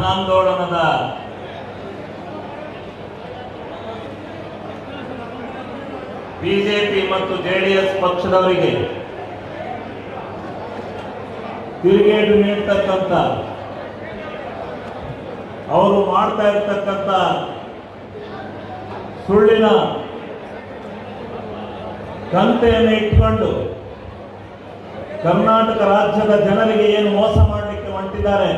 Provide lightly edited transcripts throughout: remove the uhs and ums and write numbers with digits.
ಜನಾಂದೋಲನದ BJP ಮತ್ತು JDS ಪಕ್ಷದವರಿಗೆ ತಿರುಗೇಟು ನೀಡತಕ್ಕಂಥ ಅವರು ಮಾಡ್ತಾ ಇರತಕ್ಕಂಥ ಸುಳ್ಳಿನ ಕಂತೆಯನ್ನು ಇಟ್ಕೊಂಡು ಕರ್ನಾಟಕ ರಾಜ್ಯದ ಜನರಿಗೆ ಏನು ಮೋಸ ಮಾಡಲಿಕ್ಕೆ ಹೊಂಟಿದ್ದಾರೆ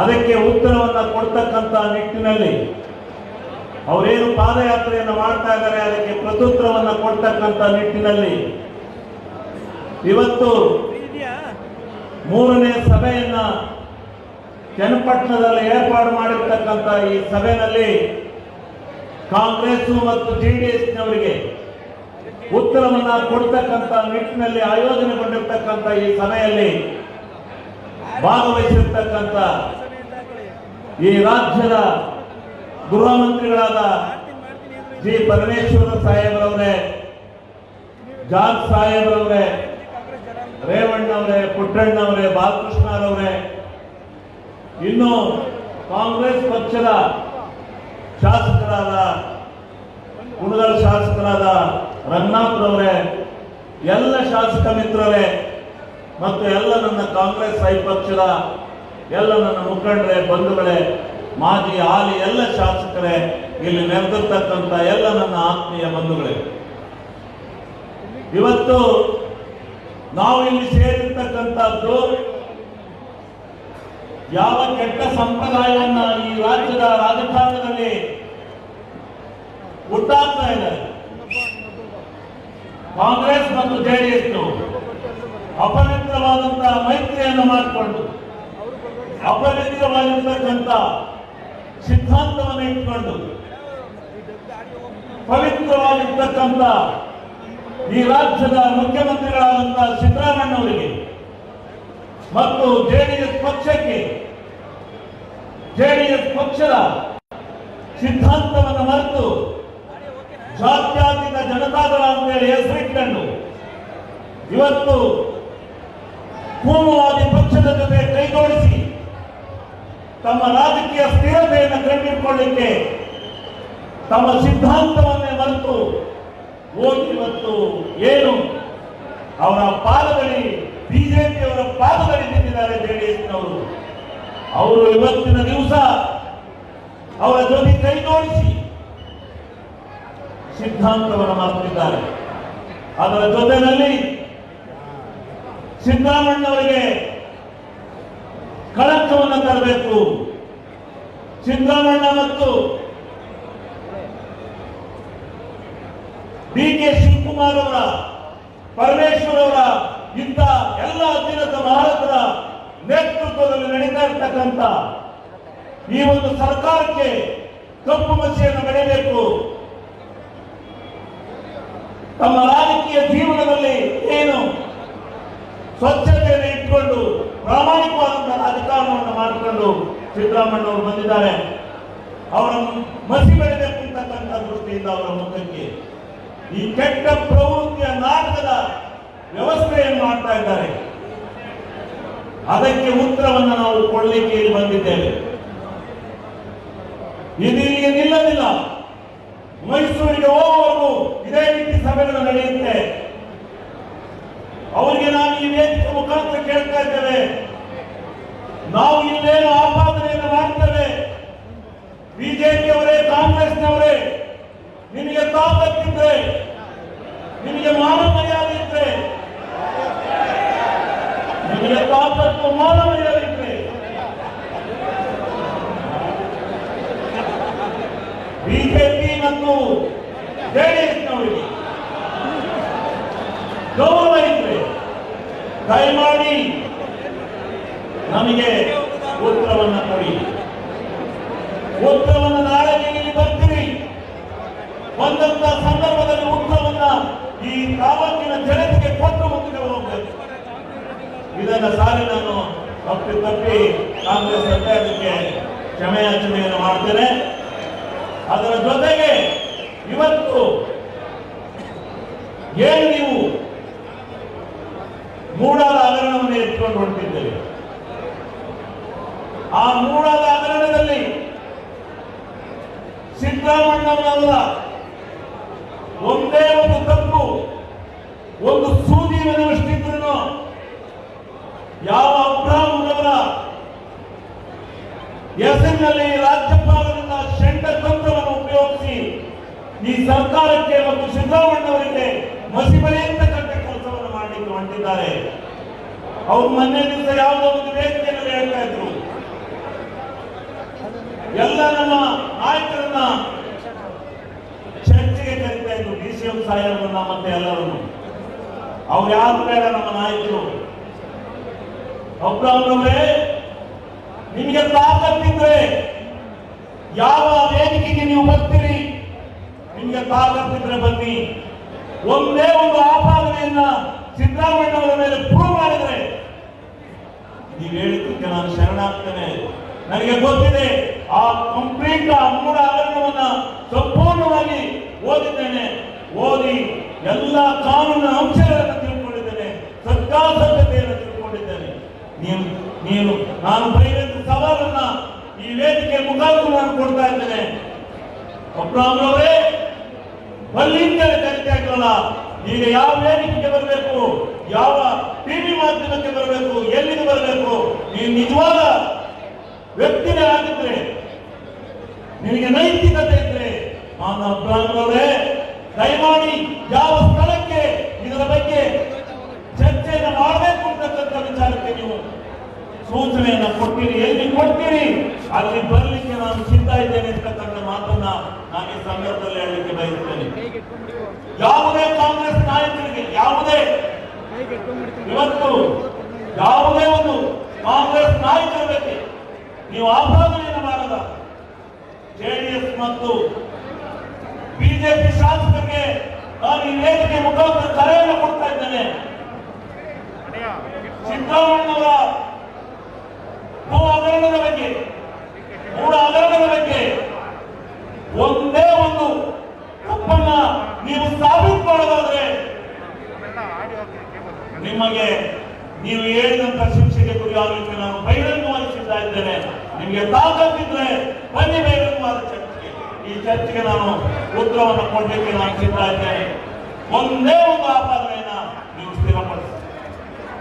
ಅದಕ್ಕೆ ಉತ್ತರವನ್ನು ಕೊಡ್ತಕ್ಕಂಥ ನಿಟ್ಟಿನಲ್ಲಿ ಅವರೇನು ಪಾದಯಾತ್ರೆಯನ್ನು ಮಾಡ್ತಾ ಇದ್ದಾರೆ ಅದಕ್ಕೆ ಪ್ರತ್ಯುತ್ತರವನ್ನು ಕೊಡ್ತಕ್ಕಂಥ ನಿಟ್ಟಿನಲ್ಲಿ ಇವತ್ತು 3ನೇ ಸಭೆಯನ್ನ ಚನ್ನಪಟ್ಟಣದಲ್ಲಿ ಏರ್ಪಾಡು ಮಾಡಿರ್ತಕ್ಕಂಥ ಈ ಸಭೆಯಲ್ಲಿ ಕಾಂಗ್ರೆಸ್ ಮತ್ತು ಜೆಡಿಎಸ್ನವರಿಗೆ ಉತ್ತರವನ್ನ ಕೊಡ್ತಕ್ಕಂಥ ನಿಟ್ಟಿನಲ್ಲಿ ಆಯೋಜನೆಗೊಂಡಿರ್ತಕ್ಕಂಥ ಈ ಸಭೆಯಲ್ಲಿ ಭಾಗವಹಿಸಿರ್ತಕ್ಕಂಥ ಈ ರಾಜ್ಯದ ಗೃಹ ಮಂತ್ರಿಗಳಾದ ಜಿ ಪರಮೇಶ್ವರ ಸಾಹೇಬ್ರವರೇ, ಜಾರ್ಜ್ ಸಾಹೇಬ್ರವರೇ, ರೇವಣ್ಣವರೇ, ಪುಟ್ಟಣ್ಣವರೇ, ಬಾಲಕೃಷ್ಣರವರೇ, ಇನ್ನು ಕಾಂಗ್ರೆಸ್ ಪಕ್ಷದ ಶಾಸಕರಾದ ಕುಣಗಲ್ ಶಾಸಕರಾದ ರಂಗನಾಥ್ರವರೇ, ಎಲ್ಲ ಶಾಸಕ ಮಿತ್ರರೇ ಮತ್ತು ಎಲ್ಲ ನನ್ನ ಕಾಂಗ್ರೆಸ್ ಪಕ್ಷದ ಎಲ್ಲ ನನ್ನ ಮುಖಂಡರೇ, ಬಂಧುಗಳೇ, ಮಾಜಿ ಹಾಲಿ ಎಲ್ಲ ಶಾಸಕರೇ, ಇಲ್ಲಿ ನೆರೆದಿರ್ತಕ್ಕಂಥ ಎಲ್ಲ ನನ್ನ ಆತ್ಮೀಯ ಬಂಧುಗಳೇ, ಇವತ್ತು ನಾವು ಇಲ್ಲಿ ಸೇರಿರ್ತಕ್ಕಂಥದ್ದು ಯಾವ ಕೆಟ್ಟ ಸಂಪ್ರದಾಯವನ್ನ ಈ ರಾಜ್ಯದ ರಾಜಕಾರಣದಲ್ಲಿ ಹುಟ್ಟಾಕ್ತಾ ಇದೆ. ಕಾಂಗ್ರೆಸ್ ಮತ್ತು ಜೆಡಿಎಸ್ ಅಪವಿತ್ರವಾದಂತಹ ಮೈತ್ರಿಯನ್ನು ಮಾಡಿಕೊಂಡು ಅಪವಿತ್ರವಾಗಿರ್ತಕ್ಕಂಥ ಸಿದ್ಧಾಂತವನ್ನು ಇಟ್ಕೊಂಡು ಪವಿತ್ರವಾಗಿರ್ತಕ್ಕಂಥ ಈ ರಾಜ್ಯದ ಮುಖ್ಯಮಂತ್ರಿಗಳಾದಂತಹ ಸಿದ್ದರಾಮಯ್ಯನವರಿಗೆ ಮತ್ತು ಜೆಡಿಎಸ್ ಪಕ್ಷಕ್ಕೆ ಜೆಡಿಎಸ್ ಪಕ್ಷದ ಸಿದ್ಧಾಂತವನ್ನು ಮರೆತು ಜಾತ್ಯತೀತ ಜನತಾದಳ ಅಂತೇಳಿ ಹೆಸರಿಟ್ಟನ್ನು ಇವತ್ತು ಕೋಮುವಾದಿ ಪಕ್ಷದ ಜೊತೆ ಕೈಜೋಡಿಸಿ ತಮ್ಮ ರಾಜಕೀಯ ಸ್ಥಿರತೆಯನ್ನು ಕಂಡುಹಿಡಿಕೊಳ್ಳಲಿಕ್ಕೆ ತಮ್ಮ ಸಿದ್ಧಾಂತವನ್ನೇ ಮರೆತು ಹೋಗಿ ಇವತ್ತು ಏನು ಅವರ ಪಾದದಲ್ಲಿ ಬಿಜೆಪಿಯವರ ಪಾದದಲ್ಲಿ ನಿಂತಿದ್ದಾರೆ ಜೆಡಿಎಸ್ನವರು. ಅವರು ಇವತ್ತಿನ ದಿವಸ ಅವರ ಜೊತೆ ಕೈ ಜೋಡಿಸಿ ಸಿದ್ಧಾಂತವನ್ನು ಮರೆತಿದ್ದಾರೆ. ಅದರ ಜೊತೆಯಲ್ಲಿ ಸಿದ್ದರಾಮಯ್ಯನವರಿಗೆ ಕಳಂಕವನ್ನು ತರಬೇಕು. ಸಿದ್ದರಾಮಯ್ಯ ಮತ್ತು ಡಿ.ಕೆ. ಶಿವಕುಮಾರ್ ಅವರ, ಪರಮೇಶ್ವರ್ ಅವರ ಇಂಥ ಎಲ್ಲ ಅಧೀನದ ಮಹಾರಥರ ನೇತೃತ್ವದಲ್ಲಿ ನಡೀತಾ ಇರ್ತಕ್ಕಂಥ ಈ ಒಂದು ಸರ್ಕಾರಕ್ಕೆ ಕಪ್ಪು ಮಸಿಯನ್ನು ಬೆಳೆಯಬೇಕು. ತಮ್ಮ ರಾಜಕೀಯ ಜೀವನದಲ್ಲಿ ಏನು ಸ್ವಚ್ಛತೆಯನ್ನು ಇಟ್ಕೊಂಡು ಪ್ರಾಮಾಣಿಕವಾದಂತಹ ರಾಜಕಾರಣವನ್ನು ಮಾಡಿಕೊಂಡು ಸಿದ್ದರಾಮಯ್ಯನವರು ಬಂದಿದ್ದಾರೆ. ಅವರ ಮಸಿ ಬೆಳೆಯಬೇಕು ಅಂತಕ್ಕಂಥ ದೃಷ್ಟಿಯಿಂದ ಅವರ ಮುಖಕ್ಕೆ ಈ ಕೆಟ್ಟ ಪ್ರವೃತ್ತಿಯ ನಾಟಕದ ವ್ಯವಸ್ಥೆಯನ್ನು ಮಾಡ್ತಾ ಇದ್ದಾರೆ. ಅದಕ್ಕೆ ಉತ್ತರವನ್ನು ನಾವು ಕೊಡಲಿಕ್ಕೆ ಇಲ್ಲಿ ಬಂದಿದ್ದೇವೆ. ಇದೀಗ ನಿಲ್ಲಲಿಲ್ಲ. ಮೈಸೂರಿಗೆ ಹೋಗುವವರೆಗೂ ಇದೇ ರೀತಿ ಸಭೆಗಳು ನಡೆಯುತ್ತೆ. ಅವರಿಗೆ ನಾವು ಈ ವೇದಿಕೆ ಮುಖಾಂತರ ಕೇಳ್ತಾ ಇದ್ದೇವೆ, ನಾವು ಇಲ್ಲೇನು ಆಪಾದನೆಯನ್ನು ಮಾಡ್ತೇವೆ. ಬಿಜೆಪಿಯವರೇ, ಕಾಂಗ್ರೆಸ್ನವರೇ, ನಿಮಗೆ ತಾಕತ್ತಿದ್ರೆ, ನಿಮಗೆ ಮಾನ ಮರ್ಯಾದೆ ಇದ್ರೆ, ನಿಮಗೆ ತಾಕತ್ತು ಮಾನ ಮರ್ಯಾದೆ ಇದ್ರೆ ಬಿಜೆಪಿ ಮತ್ತು ಜೆಡಿಎಸ್ನವರಿಗೆ ಗೌರವ ಇದ್ರೆ ದಯಮಾಡಿ ನಮಗೆ ಉತ್ತರವನ್ನು ಕೊಡಿ. ಉತ್ತರವನ್ನು ನಾಳೆ ಇಲ್ಲಿ ಬರ್ತೀರಿ. ಬಂದಂತ ಸಂದರ್ಭದಲ್ಲಿ ಉತ್ತರವನ್ನ ಈ ತಾಲೂಕಿನ ಜನತೆಗೆ ಕೊಟ್ಟು ಮುಂದೆ ಹೋಗಬೇಕು. ಇದನ್ನ ಸಾರಿ ನಾನು ತಪ್ಪಿ ಕಾಂಗ್ರೆಸ್ ಸರ್ಕಾರಕ್ಕೆ ಕ್ಷಮೆಯಾಚನೆಯನ್ನು ಮಾಡ್ತೇನೆ. ಅದರ ಜೊತೆಗೆ ಇವತ್ತು ಏನು ನೀವು ಮೂಡಾದ ಹಗರಣವನ್ನು ಎತ್ಕೊಂಡು ಹೊರಟಿದ್ದೇವೆ, ಆ ಮೂಡಾದ ಹಗರಣದಲ್ಲಿ ಸಿದ್ದರಾಮಣ್ಣವರ ಒಂದೇ ಒಂದು ತಪ್ಪು, ಒಂದು ಸೂಜಿ ಮನವಷ್ಟಿದ್ರು ಯಾವ ಅಬ್ರಾಹಂರವರ ಹೆಸರಿನಲ್ಲಿ ರಾಜ್ಯಪಾಲರಿಂದ ಷಂಡ ತಂತ್ರವನ್ನು ಉಪಯೋಗಿಸಿ ಈ ಸರ್ಕಾರಕ್ಕೆ ಮತ್ತು ಸಿದ್ದರಾಮಣ್ಣವರಿಗೆ ಮಸಿಬಳಿಯಂತಕ್ಕಂಥ ಕೆಲಸವನ್ನು ಮಾಡಲಿಕ್ಕೆ ಹೊಂಟಿದ್ದಾರೆ. ಅವರು ಮೊನ್ನೆ ದಿವಸ ಯಾವುದೋ ಒಂದು ವೇದಿಕೆಯಲ್ಲಿ ಹೇಳ್ತಾ ಇದ್ರು, ಎಲ್ಲ ನಮ್ಮ ನಾಯಕರನ್ನ ಚರ್ಚೆಗೆ ಕರೀತಾ ಇದ್ರು, DCM ಸಾಹೇಬರನ್ನ ಮತ್ತೆ ಎಲ್ಲರನ್ನು. ಅವ್ರು ಯಾರು ಬೇಡ ನಮ್ಮ ನಾಯಕರು. ಒಬ್ಬರವರೇ, ನಿಮಗೆ ತಾಕತ್ತಿದ್ರೆ ಯಾವ ವೇದಿಕೆಗೆ ನೀವು ಬರ್ತೀರಿ, ನಿಮಗೆ ತಾಕತ್ತಿದ್ರೆ ಬನ್ನಿ. ಒಂದೇ ಒಂದು ಆಪಾದನೆಯನ್ನ ಸಿದ್ದರಾಮಣ್ಣವರ ಮೇಲೆ ಪ್ರೂವ್ ಮಾಡಿದ್ರೆ ನೀವು ಹೇಳಿದ್ದಕ್ಕೆ ನಾನು ಶರಣಾಗ್ತೇನೆ. ನನಗೆ ಗೊತ್ತಿದೆ, ಆ ಕಂಪ್ಲೀಟ್ ಆ ಮೂಡ ಹಗರಣವನ್ನ ಸಂಪೂರ್ಣವಾಗಿ ಓದಿದ್ದೇನೆ. ಓದಿ ಎಲ್ಲ ಕಾನೂನಿನ ಅಂಶಗಳನ್ನು ತಿಳ್ಕೊಂಡಿದ್ದೇನೆ, ಸತ್ಯಾಸತ್ಯತೆಯನ್ನು ತಿಳ್ಕೊಂಡಿದ್ದೇನೆ. ನೀನು ನಾನು ಬರೆಯುವಂತ ಸವಾಲನ್ನ ಈ ವೇದಿಕೆ ಮುಖಾಂತರ ನಾನು ಕೊಡ್ತಾ ಇದ್ದೇನೆ. ಒಬ್ಬರವರೇ, ಬಲ್ಲಿಂದಲೇ ಕರಿತಾ ಇದ್ರಲ್ಲ, ಈಗ ಯಾವ ವೇದಿಕೆಗೆ ಬರಬೇಕು, ಯಾವ ಟಿವಿ ಮಾಧ್ಯಮಕ್ಕೆ ಬರಬೇಕು, ಎಲ್ಲಿಗೆ ಬರಬೇಕು, ನೀನು ನಿಜವಾದ ವ್ಯಕ್ತಿನೇ ಆಗಿದ್ರೆ, ನಿನಗೆ ನೈತಿಕತೆ ಇದ್ರೆ, ನಾನು ಅಬ್ರಾಹಂರವರೇ ದಯಮಾಡಿ ಯಾವ ಸ್ಥಳಕ್ಕೆ ಇದರ ಬಗ್ಗೆ ಚರ್ಚೆಯನ್ನು ಮಾಡಬೇಕು ಅಂತಕ್ಕಂಥ ವಿಚಾರಕ್ಕೆ ನೀವು ಸೂಚನೆಯನ್ನ ಕೊಡ್ತೀರಿ, ಎಲ್ಲಿ ಕೊಡ್ತೀರಿ ಅಲ್ಲಿ ಬರಲಿಕ್ಕೆ ನಾನು ಸಿದ್ಧ ಇದ್ದೇನೆ ಅಂತಕ್ಕಂಥ ಮಾತನ್ನ ನಾನು ಈ ಸಂದರ್ಭದಲ್ಲಿ ಹೇಳಲಿಕ್ಕೆ ಬಯಸುತ್ತೇನೆ. ಯಾವುದೇ ಕಾಂಗ್ರೆಸ್ ನಾಯಕರಿಗೆ, ಇವತ್ತು ಯಾವುದೇ ಒಂದು ಕಾಂಗ್ರೆಸ್ ನಾಯಕರ ಬಗ್ಗೆ ನೀವು ಆಪಾದನೆಯನ್ನು ಮಾಡದ, JDS ಮತ್ತು ಬಿಜೆಪಿ ಶಾಸಕರಿಗೆ ನಾನು ಈ ವೇದಿಕೆ ಮುಖಾಂತರ ಕರೆಯನ್ನು ಕೊಡ್ತಾ ಇದ್ದೇನೆ. ಸಿದ್ದರಾಮಣ್ಣವರ ಭೂ ಹಗರಣದ ಬಗ್ಗೆ, ಮೂಡ ಹಗರಣದ ಬಗ್ಗೆ ಒಂದೇ ಒಂದು ತಪ್ಪನ್ನ ನೀವು ಸಾಬೀತು ಮಾಡೋದಾದ್ರೆ ನಿಮಗೆ ನೀವು ಹೇಳಿದಂತ ಶಿಕ್ಷೆಗೆ ಗುರಿಯಾಗಲಿಕ್ಕೆ ನಾನು ಬಹಿರಂಗವಾಗಿ ಸಿದ್ಧ ಇದ್ದೇನೆ. ನಿಮಗೆ ತಾಕತ್ತಿದ್ರೆ ಬನ್ನಿ ಬಹಿರಂಗವಾದ ಚರ್ಚೆಗೆ. ಈ ಚರ್ಚೆಗೆ ನಾನು ಉತ್ತರವನ್ನು ಕೊಡಲಿಕ್ಕೆ ನಾನು ಸಿದ್ಧ ಇದ್ದೇನೆ. ಒಂದೇ ಒಂದು ಆಪಾದನೆಯನ್ನ ನೀವು ಸ್ಥಿರಪಡಿಸಿ,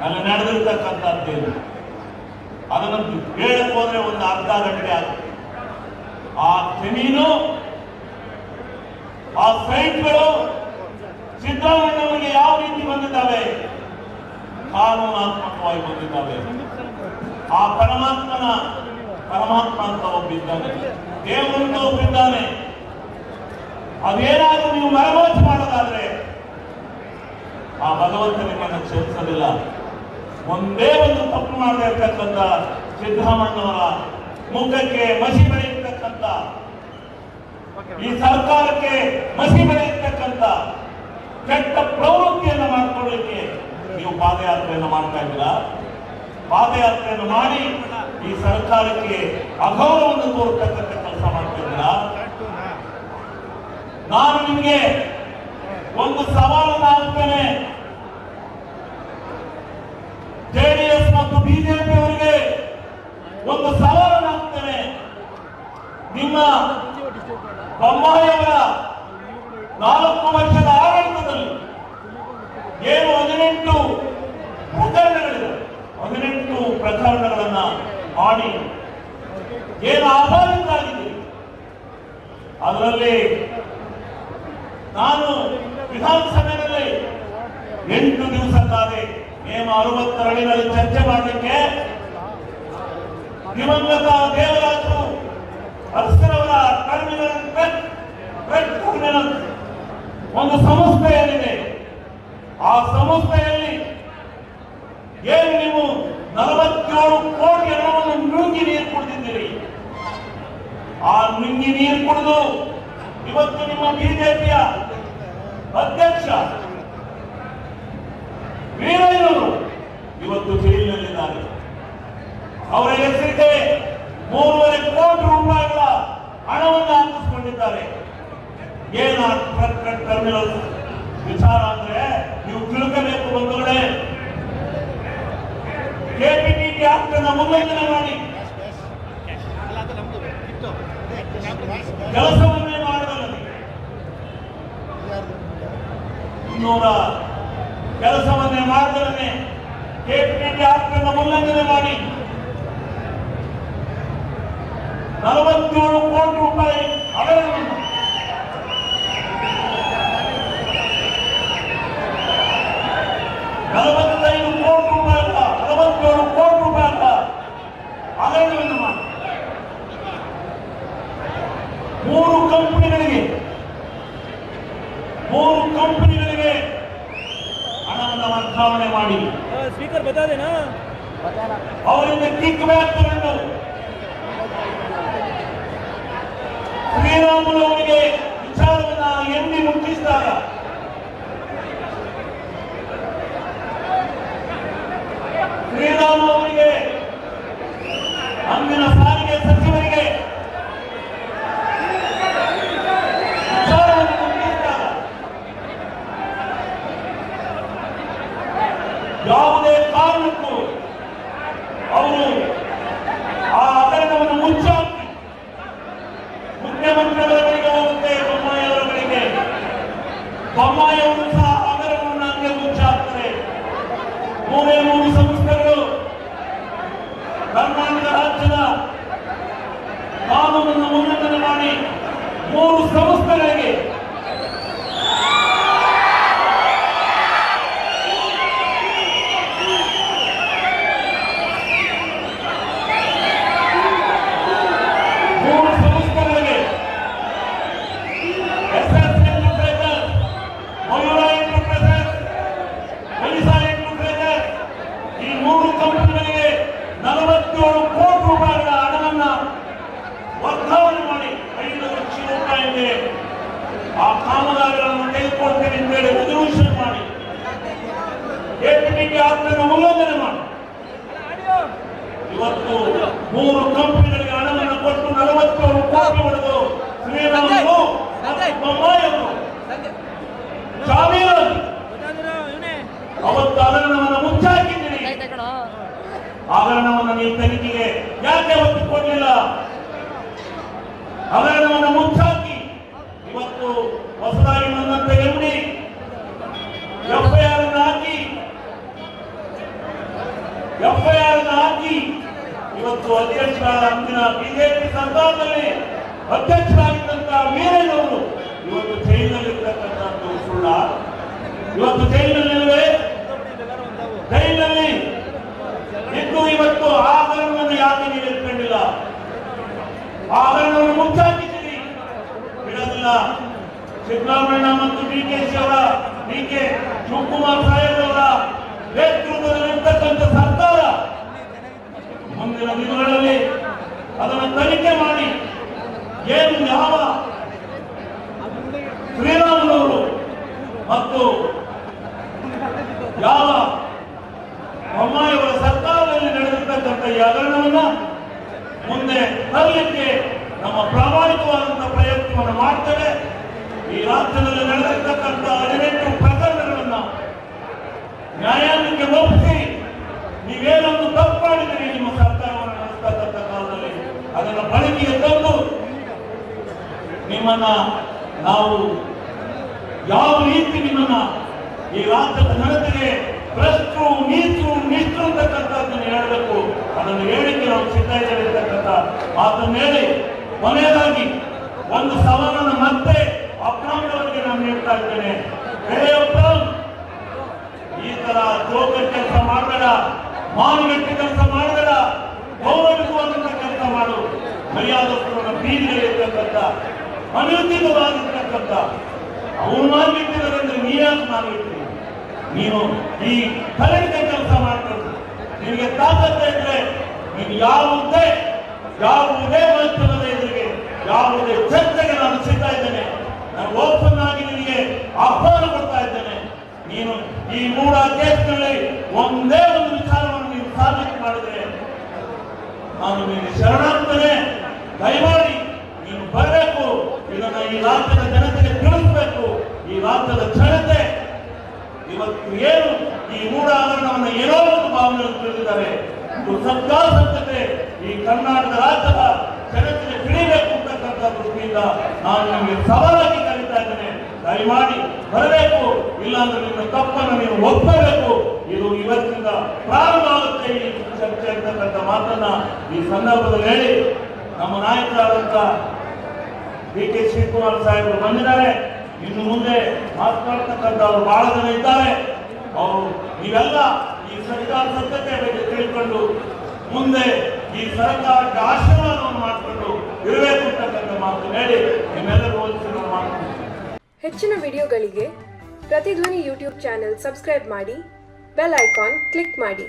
ಅಲ್ಲಿ ನಡೆದಿರ್ತಕ್ಕಂಥದ್ದೇನು ಅದನ್ನು ಹೇಳಕ್ ಹೋದ್ರೆ ಒಂದು ಅರ್ಧ ಗಂಟೆ ಆಗುತ್ತೆ. ಆ ಜಮೀನು, ಆ ಸೈಟ್ಗಳು ಸಿದ್ದರಾಮಣ್ಣವರಿಗೆ ಯಾವ ರೀತಿ ಬಂದಿದ್ದಾವೆ, ಕಾನೂನಾತ್ಮಕವಾಗಿ ಬಂದಿದ್ದಾವೆ. ಆ ಪರಮಾತ್ಮ ಅಂತ ಒಬ್ಬಿದ್ದಾನೆ, ದೇವರಂತ ಒಬ್ಬಿದ್ದಾನೆ. ಅದೇನಾದ್ರೂ ನೀವು ಮರಮೋಚ ಮಾಡೋದಾದ್ರೆ ಆ ಭಗವಂತ ನಿಮ್ಮನ್ನು ಕ್ಷಮಿಸಲಿಲ್ಲ. ಒಂದೇ ಒಂದು ತಪ್ಪು ಮಾಡದೇ ಇರ್ತಕ್ಕಂಥ ಸಿದ್ದರಾಮಣ್ಣವರ ಮುಖಕ್ಕೆ ಮಸಿ ಬೆಳೆಯತಕ್ಕಂಥ, ಈ ಸರ್ಕಾರಕ್ಕೆ ಮಸಿ ಬೆಳೆಯತಕ್ಕಂಥ ಕೆಟ್ಟ ಪ್ರವೃತ್ತಿಯನ್ನು ಮಾಡಿಕೊಳ್ಳಲಿಕ್ಕೆ ನೀವು ಪಾದಯಾತ್ರೆಯನ್ನು ಮಾಡ್ತಾ ಇದ್ದೀರಾ. ಪಾದಯಾತ್ರೆಯನ್ನು ಮಾಡಿ ಈ ಸರ್ಕಾರಕ್ಕೆ ಅಗೌರವವನ್ನು ತೋರ್ತಕ್ಕಂಥ ಕೆಲಸ ಮಾಡ್ತಾ ಇದ್ದೀರಾ. ನಾನು ನಿಮಗೆ ಒಂದು ಸವಾಲನ್ನು ಹಾಕ್ತೇನೆ. JDS ಮತ್ತು ಬಿಜೆಪಿ ಅವರಿಗೆ ಒಂದು ಸವಾಲನ್ನು ಹಾಕ್ತೇನೆ. ನಿಮ್ಮ ಬೊಮ್ಮಾಯಿಯವರ 4 ವರ್ಷದ ಆಡಳಿತದಲ್ಲಿ ಏನು 18 ಪ್ರಕರಣಗಳಿದೆ, 18 ಪ್ರಕರಣಗಳನ್ನ ಮಾಡಿ ಏನು ಆಧಾರಿತರಾಗಿದ್ದೀರಿ. ಅದರಲ್ಲಿ ನಾನು ವಿಧಾನಸಭೆಯಲ್ಲಿ 8 ದಿವಸ ಕಾದೆ ನೇಮ 62ರಲ್ಲಿ ಚರ್ಚೆ ಮಾಡಲಿಕ್ಕೆ ದಿವಂಗತ ದೇವರಾಜು ಅರಸರವರ ಟರ್ಮಿನಲ್ ಒಂದು ಸಂಸ್ಥೆ ಏನಿದೆ, ಆ ಸಂಸ್ಥೆಯಲ್ಲಿ ಏನು ನೀವು 47 ಕೋಟಿ ಹಣವನ್ನು ನುಂಗಿ ನೀರು ಕುಡಿದಿದ್ದೀರಿ. ಆ ನುಂಗಿ ನೀರು ಕುಡಿದು ಇವತ್ತು ನಿಮ್ಮ ಬಿಜೆಪಿಯ ಅಧ್ಯಕ್ಷ ವೀರಯ್ಯನವರು ಇವತ್ತು ಜೈಲಿನಲ್ಲಿದ್ದಾರೆ. ಅವರ ಹೆಸರಿಗೆ 3.5 ಕೋಟಿ ರೂಪಾಯಿಗಳ ಹಣವನ್ನು ಹಾಕಿಸಿಕೊಂಡಿದ್ದಾರೆ. ಏನು ಟರ್ಮಿನಲ್ ವಿಚಾರ ಅಂದ್ರೆ ನೀವು ತಿಳ್ಕಬೇಕು ಬಂಧುಗಳೇ. KPTT ಆಕ್ಟ್ ಅನ್ನು ಉಲ್ಲಂಘನೆ ಮಾಡಿ ಕೆಲಸವನ್ನೇ ಮಾಡಬಲ್ಲದು. 200 ಕೆಲಸವನ್ನೇ ಮಾಡದಲ್ಲೇ ಕೆಪಿಟಿ ಆಕ್ಟ್ ಉಲ್ಲಂಘನೆ ಮಾಡಿ 47 ಕೋಟಿ ರೂಪಾಯಿ ಹಗರಣವನ್ನು 45 ಕೋಟಿ ರೂಪಾಯಿ 47 ಕೋಟಿ ರೂಪಾಯಿ ಹಗರಣವನ್ನು ಮಾಡಿ 3 ಕಂಪನಿಗಳಿಗೆ ಹಣವನ್ನು ವರ್ಗಾವಣೆ ಮಾಡಿ ಸ್ಪೀಕರ್ ಬತಾದೇನಾ ಅವರಿಂದ ಕಿಕ್ ಬ್ಯಾಕ್ ತಗೊಂಡು ಶ್ರೀರಾಮುಲು ಅವರಿಗೆ ವಿಚಾರವನ್ನು ಎಣ್ಣಿ ಮುಟ್ಟಿಸಿದಾಗ ಶ್ರೀರಾಮುಲು ಅವರಿಗೆ ಅಂದಿನ ಸಾರಿಗೆ ಸಚಿವರಿಗೆ ವಿಚಾರವನ್ನು ಮುಟ್ಟಿಸಿದಾಗ ಯಾವುದೇ ಕಾರಣಕ್ಕೂ ಅವರು ಆ ಹಗರಣವನ್ನು ಮುಚ್ಚಾಕಿ ಮುಖ್ಯಮಂತ್ರಿಗಳ ಬಳಿಗೆ ಹೋಗುತ್ತೆ. ಬೊಮ್ಮಾಯಿ ಅವರು ಸಹ ಹಗರಣವನ್ನು ಹಂಗೆ ಮುಚ್ಚಾಕ್ತಾರೆ. 3 ಸಂಸ್ಥೆಗಳು ಕರ್ನಾಟಕ ರಾಜ್ಯದ ಕಾನೂನನ್ನು ಉಲ್ಲಂಘನೆ ಮಾಡಿ 3 ಸಂಸ್ಥೆಗಳಿಗೆ ಆ ಕಾಮಗಾರಿಗಳನ್ನು ತೆಗೆದುಕೊಳ್ತೇನೆ ಅಂತೇಳಿ ರೆಸಲ್ಯೂಷನ್ ಮಾಡಿ ಕೆಪಿಟಿ ಆಕ್ಟ್ ಉಲ್ಲಂಘನೆ ಮಾಡಿ ಇವತ್ತು 3 ಕಂಪನಿಗಳಿಗೆ ಹಣವನ್ನು ಕೊಟ್ಟು 47 ಕೋಟಿ ಹೊಡೆದು ಶ್ರೀರಾಮುಲು ಬೊಮ್ಮಾಯಿ ಅವರು ಜಾಮೀನಾಗಿ ಅವತ್ತು ಹಗರಣವನ್ನು ಮುಚ್ಚಾಕಿದ್ದೀರಿ. ಹಗರಣವನ್ನು ನೀವು ತನಿಖೆಗೆ ಯಾಕೆ ಒತ್ತು ಕೊಡಲಿಲ್ಲ? ಹಗರಣವನ್ನು ಮುಚ್ಚಾಕಿ ಇವತ್ತು ಹೊಸದಾಗಿ ಬಂದಂತ ಎಂಡಿ ಎಫ್ಐಆರ್ ಹಾಕಿ ಇವತ್ತು ಅಧ್ಯಕ್ಷರಾದ ಅಂದಿನ ಬಿಜೆಪಿ ಸರ್ಕಾರದಲ್ಲಿ ಅಧ್ಯಕ್ಷರಾಗಿದ್ದಂತ ವೀರಯ್ಯನವರು ಇವತ್ತು ಜೈಲಿನಲ್ಲಿರ್ತಕ್ಕಂಥದ್ದು ಸುಳ್ಳ? ಇವತ್ತು ಜೈಲಿನಲ್ಲಿರುವೆ ಜೈಲಿನಲ್ಲಿ ಇದ್ದು ಇವತ್ತು ಆ ಹಗರಣವನ್ನು ಯಾಕೆ ನೀವು ಎತ್ಕೊಂಡಿಲ್ಲ? ಆ ಹಗರಣವನ್ನು ಮುಚ್ಚಾಕಿದ್ದೀರಿ, ಬಿಡೋದಿಲ್ಲ. ಸಿದ್ದರಾಮಯ್ಯ ಮತ್ತು ಡಿಕೆಶಿ ಅವರ ಡಿಕೆ ಶಿವಕುಮಾರ್ ಸಾಹೇಬ್ ಅವರ ನೇತೃತ್ವದಲ್ಲಿರ್ತಕ್ಕಂಥ ಸರ್ಕಾರ ಮುಂದಿನ ದಿನಗಳಲ್ಲಿ ಅದನ್ನು ತನಿಖೆ ಮಾಡಿ ಏನು ಯಾವ ಶ್ರೀರಾಮುಲು ಮತ್ತು ಯಾವ ಬೊಮ್ಮಾಯಿ ಅವರ ಸರ್ಕಾರದಲ್ಲಿ ನಡೆದಿರ್ತಕ್ಕಂಥ ಈ ಹಗರಣವನ್ನ ಮುಂದೆ ತರಲಿಕ್ಕೆ ನಮ್ಮ ಪ್ರಾಮಾಣಿಕವಾದಂತಹ ಪ್ರಯತ್ನವನ್ನು ಮಾಡ್ತೇವೆ. ಈ ರಾಜ್ಯದಲ್ಲಿ ನಡೆದಿರ್ತಕ್ಕಂಥ 18 ಪ್ರಕರಣಗಳನ್ನ ನ್ಯಾಯಾಲಯಕ್ಕೆ ಒಪ್ಪಿಸಿ ನೀವೇನೊಂದು ತಪ್ಪು ಮಾಡಿದ್ದೀರಿ ನಿಮ್ಮ ಸರ್ಕಾರವನ್ನು ನಡೆಸ್ತಕ್ಕಂಥ ಕಾಲದಲ್ಲಿ ಅದನ್ನು ಬಳಕೆಗೆ ತಂದು ನಿಮ್ಮನ್ನ ನಾವು ಯಾವ ರೀತಿ ನಿಮ್ಮನ್ನ ಈ ರಾಜ್ಯದ ಜನತೆಗೆ ಭ್ರಷ್ಟರು ನೀಚರು ನಿಷ್ಠರು ಅಂತಕ್ಕಂಥದ್ದನ್ನು ಹೇಳಬೇಕು, ಅದನ್ನು ಹೇಳಿಕೆ ನಾವು ಸಿದ್ಧ ಇರತಕ್ಕಂಥ ಮಾತನ್ನು ಹೇಳಿ ಕೊನೆಯದಾಗಿ ಒಂದು ಸವಾಲನ್ನು ಮತ್ತೆ ಅಪ್ರಾಮ್ಯವರಿಗೆ ನಾನು ಹೇಳ್ತಾ ಇದ್ದೇನೆ. ಈ ತರ ಜೋಕರ್ ಕೆಲಸ ಮಾಡಬೇಡ, ಮಾನಗಟ್ಟಿ ಕೆಲಸ ಮಾಡಬೇಡ, ಗೌರವಿಸುವಂತ ಕೆಲಸ ಮಾಡು. ಮರ್ಯಾದಸ್ಥರನ್ನ ಬೀದಿಗಳಿರ್ತಕ್ಕಂಥ ಅನುಚಿತವಾಗಿರ್ತಕ್ಕಂಥ ಅವ್ರು ಮಾರ್ಗಿಟ್ಟಿದ್ದಾರೆ ಅಂದ್ರೆ ನೀವ್ಯಾಕೆ ಮಾರ್ಗಿಟ್ಟಿ? ನೀನು ಈ ಕಲಿಕೆ ಕೆಲಸ ಮಾಡ್ಕೊಂಡು ನಿನಗೆ ತಾಕತ್ತೆ ಇದ್ರೆ ನೀನು ಯಾವುದೇ ಮಾಧ್ಯಮದ ಎದುರಿಗೆ ಯಾವುದೇ ಚರ್ಚೆಗೆ ನಾನು ಸಿಗ್ತಾ ಇದ್ದೇನೆ. ನಾನು ಓಪನ್ ಆಗಿ ನಿನಗೆ ಆಹ್ವಾನ ಕೊಡ್ತಾ ಇದ್ದೇನೆ. ನೀನು ಈ 3 ಕೇಸ್ಗಳಲ್ಲಿ ಒಂದೇ ಒಂದು ವಿಚಾರವನ್ನು ನೀವು ಸಾಬೀತು ಮಾಡಿದ್ರೆ ನಾನು ನಿನಗೆ ಶರಣಾಗ್ತೇನೆ. ದಯಮಾಡಿ ನೀನು ಬರಬೇಕು, ಇದನ್ನ ಈ ರಾಜ್ಯದ ಜನತೆಗೆ ತಿಳಿಸಬೇಕು. ಈ ರಾಜ್ಯದ ಜನತೆ ಇವತ್ತು ಏನು ಈ 3 ಹಗರಣವನ್ನು ಏನೋ ಒಂದು ಭಾವನೆಯನ್ನು ತಿಳಿದಿದ್ದಾರೆ. ಇದು ಸತ್ಯಾಸತ್ಯತೆ ಈ ಕರ್ನಾಟಕ ರಾಜ್ಯದ ಜನತೆಗೆ ತಿಳಿಬೇಕು ಅಂತಕ್ಕಂಥ ಅಂತಕ್ಕಂಥ ದೃಷ್ಟಿಯಿಂದ ನಾನು ನಿಮಗೆ ಸವಾಲಾಗಿ ಕರೀತಾ ಇದ್ದೇನೆ. ದಯಮಾಡಿ ಬರಬೇಕು, ಇಲ್ಲಾಂದ್ರೆ ನಿಮ್ಮ ತಪ್ಪನ್ನು ನೀವು ಒಪ್ಪಬೇಕು. ಇದು ಇವತ್ತಿಂದ ಪ್ರಾರಂಭ ಆಗುತ್ತೆ ಈ ಚರ್ಚೆ ಅಂತಕ್ಕಂಥ ಮಾತನ್ನ ಈ ಸಂದರ್ಭದಲ್ಲಿ ಹೇಳಿ, ನಮ್ಮ ನಾಯಕರಾದಂತ ಡಿ.ಕೆ. ಶಿವಕುಮಾರ್ ಸಾಹೇಬರು ಬಂದಿದ್ದಾರೆ. ಇನ್ನು ಮುಂದೆ ಮಾತನಾಡ್ತಕ್ಕಂಥವ್ರು ಬಹಳ ಜನ ಇದ್ದಾರೆ. ಅವರು ನೀವೆಲ್ಲ ಈ ಸರ್ಕಾರ ಸತ್ಯತೆ ಬಗ್ಗೆ ತಿಳ್ಕೊಂಡು ಮುಂದೆ ಈ ಸರ್ಕಾರಕ್ಕೆ ಆಶೀರ್ವಾದವನ್ನು ಮಾಡಿಕೊಂಡು ಇರಬೇಕು ಅಂತಕ್ಕಂಥ ಮಾತು ಹೇಳಿ ನಿಮ್ಮೆಲ್ಲರೂ ಓದಿಸಿದ ಮಾತು. ಹೆಚ್ಚಿನ ವಿಡಿಯೋಗಳಿಗೆ ಪ್ರತಿಧ್ವನಿ ಯೂಟ್ಯೂಬ್ ಚಾನೆಲ್ ಸಬ್ಸ್ಕ್ರೈಬ್ ಮಾಡಿ, ಬೆಲ್ ಐಕಾನ್ ಕ್ಲಿಕ್ ಮಾಡಿ.